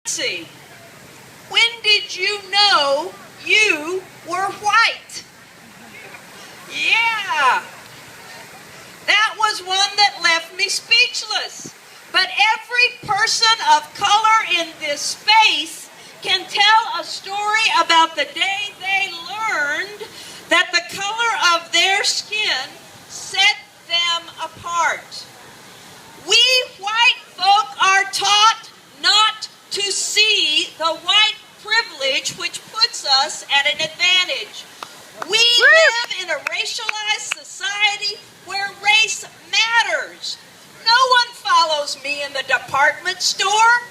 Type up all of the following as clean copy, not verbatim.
See, when did you know you were white? Yeah, that was one that left me speechless. But every person of color in this space can tell a story about the day they learned that the color of their skin set them apart. We white folk are taught not to see the white privilege which puts us at an advantage. We live in a racialized society where race matters. No one follows me in the department store.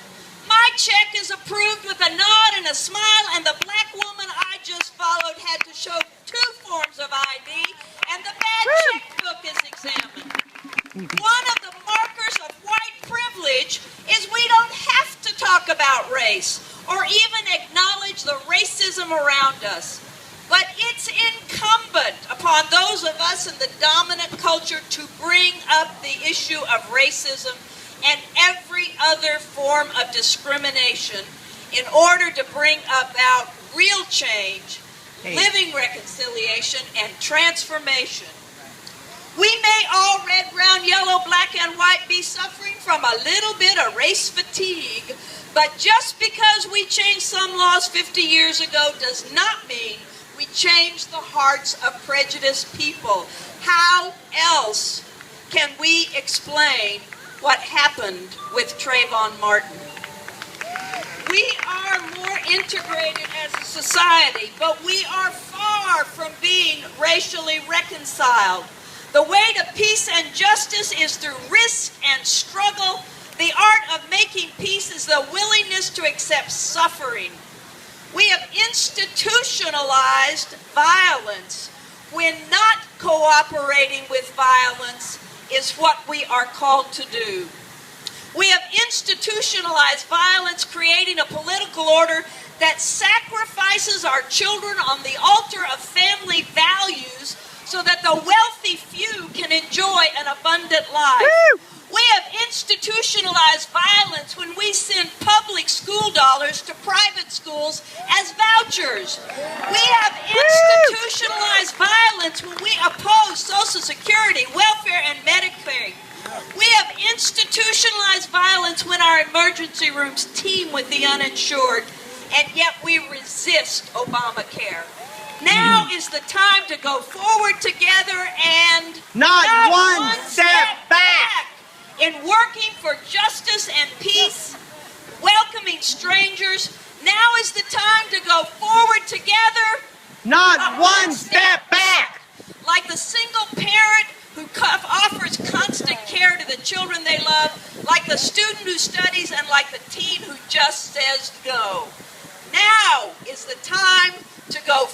My check is approved with a nod and a smile, and the black woman I just followed had to show 2 forms of ID, and the bad checkbook is examined. One of the markers of white privilege is we don't have to talk about race or even acknowledge the racism around us. But it's incumbent upon those of us in the dominant culture to bring up the issue of racism and every other form of discrimination in order to bring about real change, living reconciliation, and transformation. We may all red, brown, yellow, black, and white be suffering from a little bit of race fatigue, but just because we changed some laws 50 years ago does not mean we change the hearts of prejudiced people. How else can we explain what happened with Trayvon Martin? We are more integrated as a society, but we are far from being racially reconciled. The way to peace and justice is through risk and struggle. The art of making peace is the willingness to accept suffering. We have institutionalized violence when not cooperating with violence is what we are called to do. We have institutionalized violence, creating a political order that sacrifices our children on the altar of family values so that the wealthy few can enjoy an abundant life. Woo! We have institutionalized violence when we send public school dollars to private schools as vouchers. We have institutionalized violence when we oppose Social Security, welfare, and Medicare. We have institutionalized violence when our emergency rooms teem with the uninsured, and yet we resist Obamacare. Now is the time to go forward together and not one step back. In working for justice and peace, welcoming strangers, now is the time to go forward together. Not one step back. Like the single parent who offers constant care to the children they love, like the student who studies, and like the teen who just says no. Now is the time to go